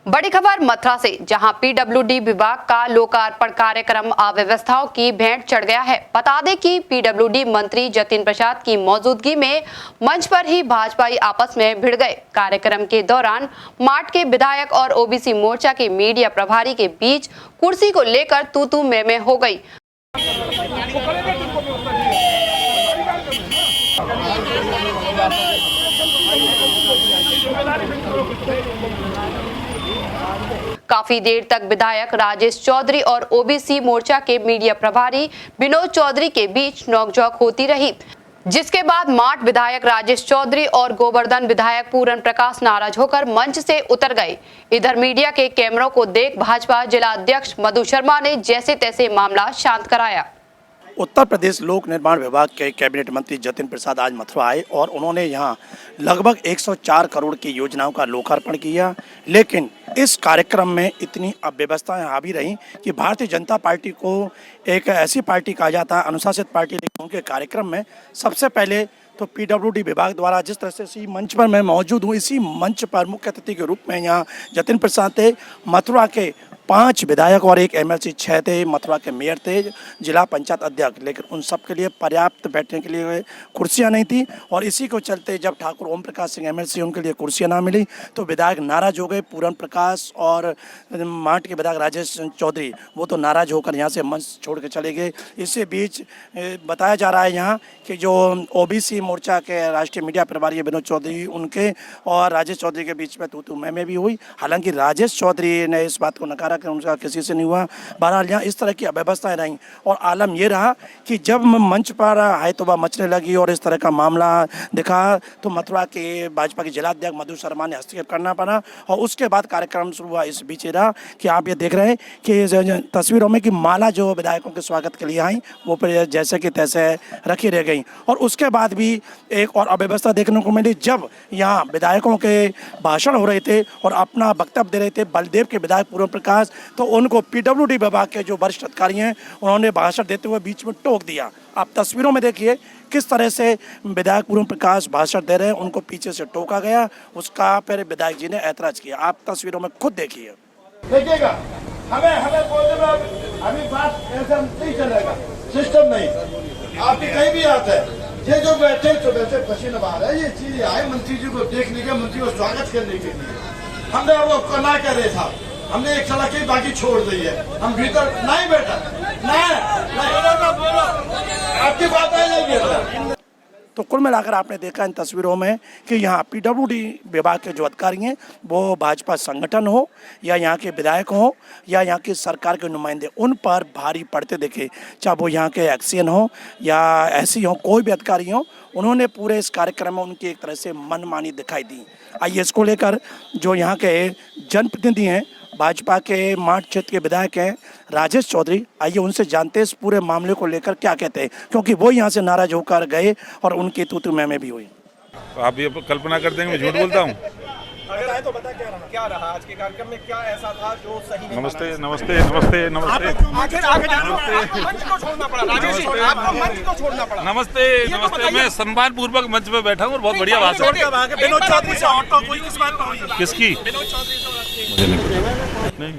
बड़ी खबर मथुरा से, जहां पीडब्ल्यूडी विभाग का लोकार्पण कार्यक्रम अव्यवस्थाओं की भेंट चढ़ गया है। बता दें कि पीडब्ल्यूडी मंत्री जतिन प्रसाद की मौजूदगी में मंच पर ही भाजपाई आपस में भिड़ गए। कार्यक्रम के दौरान माट के विधायक और ओबीसी मोर्चा के मीडिया प्रभारी के बीच कुर्सी को लेकर तू में हो गई। काफी देर तक विधायक राजेश चौधरी और ओबीसी मोर्चा के मीडिया प्रभारी विनोद चौधरी के बीच नोकझोंक होती रही, जिसके बाद माट विधायक राजेश चौधरी और गोवर्धन विधायक पूरन प्रकाश नाराज होकर मंच से उतर गए। इधर मीडिया के कैमरों को देख भाजपा जिला अध्यक्ष मधु शर्मा ने जैसे तैसे मामला शांत कराया। उत्तर प्रदेश लोक निर्माण विभाग के कैबिनेट मंत्री जतिन प्रसाद आज मथुरा आए और उन्होंने यहां लगभग 104 करोड़ की योजनाओं का लोकार्पण किया। लेकिन इस कार्यक्रम में इतनी अव्यवस्थाएं हावी रहीं कि भारतीय जनता पार्टी को एक ऐसी पार्टी कहा जाता है, अनुशासित पार्टी, लेकिन उनके कार्यक्रम में सबसे पहले तो पीडब्ल्यूडी विभाग द्वारा जिस तरह से इसी मंच पर मैं मौजूद हूँ, इसी मंच पर मुख्य अतिथि के रूप में यहाँ जतिन प्रसाद थे। मथुरा के 5 विधायक और 1 एमएलसी 6 थे, मथुरा के मेयर थे, जिला पंचायत अध्यक्ष, लेकिन उन सब के लिए पर्याप्त बैठने के लिए कुर्सियां नहीं थी। और इसी को चलते जब ठाकुर ओम प्रकाश सिंह एमएलसी उनके लिए कुर्सियां ना मिली तो विधायक नाराज हो गए। पूरन प्रकाश और माट के विधायक राजेश चौधरी वो तो नाराज होकर यहाँ से मंच छोड़ के चले गए। इसी बीच बताया जा रहा है यहाँ कि जो ओबीसी मोर्चा के राष्ट्रीय मीडिया प्रभारी विनोद चौधरी, उनके और राजेश चौधरी के बीच में तू मैं भी हुई। हालांकि राजेश चौधरी ने इस बात को नकारा कि उनका किसी से नहीं हुआ। बहरहाल यहाँ इस तरह की अव्यवस्थाएं रहीं और आलम ये रहा कि जब मंच पर हाय तौबा मचने लगी और इस तरह का मामला दिखा तो मथुरा के भाजपा के जिला अध्यक्ष मधु शर्मा ने हस्तक्षेप करना पड़ा और उसके बाद कार्यक्रम शुरू हुआ। इस बीच रहा कि आप ये देख रहे हैं कि तस्वीरों में कि माला जो विधायकों के स्वागत के लिए आई वो फिर जैसे कि तैसे रखी रह गई। और उसके बाद भी एक और अव्यवस्था देखने को मिली जब यहाँ विधायकों के भाषण हो रहे थे और अपना वक्तव्य दे रहे थे बलदेव के विधायक पूरन प्रकाश, तो उनको पीडब्ल्यूडी विभाग के जो वरिष्ठ अधिकारी हैं उन्होंने भाषण देते हुए बीच में टोक दिया। आप तस्वीरों में देखिए किस तरह से विधायक पूरन प्रकाश भाषण दे रहे हैं, उनको पीछे से टोका गया, उसका फिर विधायक जी ने ऐतराज किया। आप तस्वीरों में खुद देखिए। देखिएगा हमें बोलने में अभी बात ऐसा नहीं चलेगा, सिस्टम नहीं। आप कहीं भी आते हैं, ये जो बैठे तो वैसे पसीना बहा रहे हैं, ये चीज आए मंत्री जी को देखने के, मंत्री को स्वागत करने के लिए। हमने वो करना कर रहे था, हमने एक सड़क की बाकी छोड़ दी है, हम भीतर नहीं बैठा नहीं। आपकी बात नहीं। तो कुल मिलाकर आपने देखा इन तस्वीरों में कि यहाँ पीडब्ल्यूडी विभाग के जो अधिकारी हैं वो भाजपा संगठन हो या यहाँ के विधायक हो या यहाँ की सरकार के नुमाइंदे, उन पर भारी पड़ते देखे, चाहे वो यहाँ के एक्सीएन हो या ऐसी हो, कोई भी अधिकारी हो, उन्होंने पूरे इस कार्यक्रम में उनकी एक तरह से मनमानी दिखाई दी। आइए इसको लेकर जो यहाँ के जनप्रतिनिधि हैं, भाजपा के माट क्षेत्र के विधायक हैं राजेश चौधरी, आइए उनसे जानते हैं इस पूरे मामले को लेकर क्या कहते हैं, क्योंकि वो यहाँ से नाराज होकर गए और उनकी तू मैं भी हुई। आप ये कल्पना कर देंगे मैं झूठ बोलता हूँ? बताएं तो बता क्या रहा आज के कार्यक्रम में, क्या ऐसा था जो सही नहीं? नमस्ते नमस्ते नमस्ते नमस्ते नमस्ते नमस्ते। मैं सम्मान पूर्वक मंच पे बैठा हूँ और बहुत बढ़िया भाषण। किसकी? मुझे नहीं।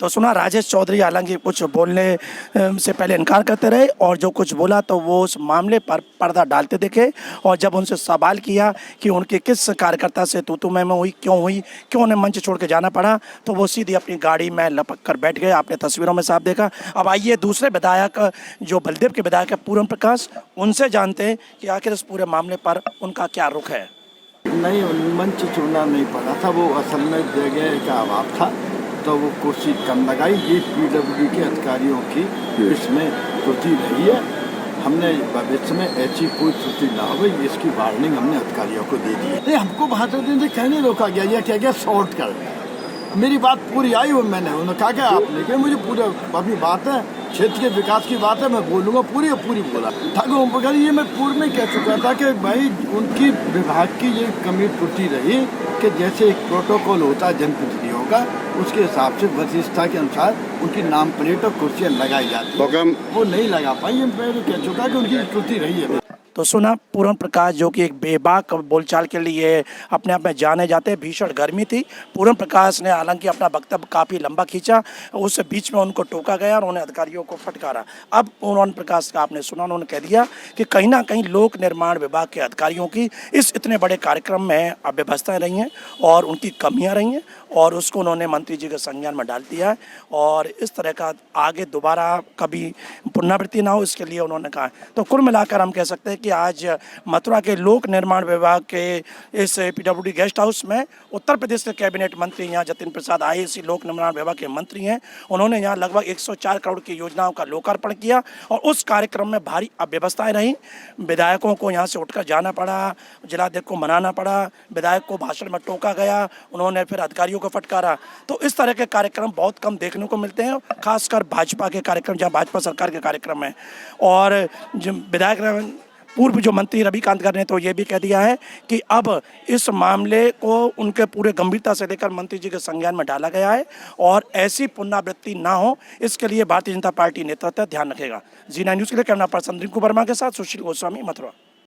तो सुना राजेश चौधरी हालांकि कुछ बोलने से पहले इनकार करते रहे और जो कुछ बोला तो वो उस मामले पर पर्दा डालते दिखे। और जब उनसे सवाल किया कि उनके किस कार्यकर्ता से तू मैं हुई, क्यों उन्हें मंच छोड़ के जाना पड़ा, तो वो सीधी अपनी गाड़ी में लपक कर बैठ गए। आपने तस्वीरों में साफ देखा। अब आइए दूसरे विधायक जो बलदेव के विधायक है पूरन प्रकाश, उनसे जानते हैं कि आखिर इस पूरे मामले पर उनका क्या रुख है। नहीं, मंच छोड़ना नहीं पड़ा था, वो असल में जगह का अभाव था तो वो कुर्सी कम लगाई। ये पीडब्ल्यूडी के अधिकारियों की इसमें त्रुटि रही है। हमने भविष्य में ऐसी कोई त्रुटि ना हो इसकी वार्निंग हमने अधिकारियों को दे दी है। हमको भाषण देने से कहने रोका गया, यह क्या गया शॉर्ट कर। मेरी बात पूरी आई और उन्होंने कहा कि आपने कि मुझे पूरा अभी बात है, क्षेत्र के विकास की बात है, मैं बोलूँगा पूरी बोला। ठाकुर ओम प्रकाश ये मैं पूर्व में कह चुका था कि भाई उनकी विभाग की ये कमी त्रुटि रही कि जैसे एक प्रोटोकॉल होता है जनप्रतिनिधियों का, उसके हिसाब से वरिष्ठता के अनुसार उनकी नाम प्लेट और कुर्सियाँ लगाई जाती है, वो नहीं लगा पाई। मैं कह चुका कि उनकी त्रुटि रही है। तो सुना पूर्ण प्रकाश जो कि एक बेबाक बोलचाल के लिए अपने आप में जाने जाते हैं। भीषण गर्मी थी, पूर्ण प्रकाश ने हालांकि अपना वक्तव्य काफ़ी लंबा खींचा, उस बीच में उनको टोका गया और उन्होंने अधिकारियों को फटकारा। अब पूर्ण प्रकाश का आपने सुना, उन्होंने कह दिया कि कहीं ना कहीं लोक निर्माण विभाग के अधिकारियों की इस इतने बड़े कार्यक्रम में अव्यवस्थाएं रही हैं और उनकी कमियां रही हैं और उसको उन्होंने मंत्री जी के संज्ञान में डाल दिया है और इस तरह का आगे दोबारा कभी पुनरावृत्ति ना हो, इसके लिए उन्होंने कहा। तो कुल मिलाकर हम कह सकते हैं कि आज मथुरा के लोक निर्माण विभाग के इस पीडब्ल्यूडी गेस्ट हाउस में उत्तर प्रदेश के कैबिनेट मंत्री यहाँ जतिन प्रसाद आए, इसी लोक निर्माण विभाग के मंत्री हैं। उन्होंने यहाँ लगभग 104 करोड़ की योजनाओं का लोकार्पण किया और उस कार्यक्रम में भारी अव्यवस्थाएं रहीं। विधायकों को यहाँ से उठकर जाना पड़ा, जिलाध्यक्ष को मनाना पड़ा, विधायक को भाषण में टोका गया, उन्होंने फिर अधिकारियों को फटकारा। तो इस तरह के कार्यक्रम बहुत कम देखने को मिलते हैं, खासकर भाजपा के कार्यक्रम, जहाँ भाजपा सरकार के कार्यक्रम है। और जो विधायक पूर्व जो मंत्री रविकांत गार ने तो ये भी कह दिया है कि अब इस मामले को उनके पूरे गंभीरता से लेकर मंत्री जी के संज्ञान में डाला गया है और ऐसी पुनरावृत्ति ना हो, इसके लिए भारतीय जनता पार्टी नेतृत्व ध्यान रखेगा। जी9 न्यूज़ के लिए कैमरा पर्सन रिंकू वर्मा के साथ सुशील गोस्वामी, मथुरा।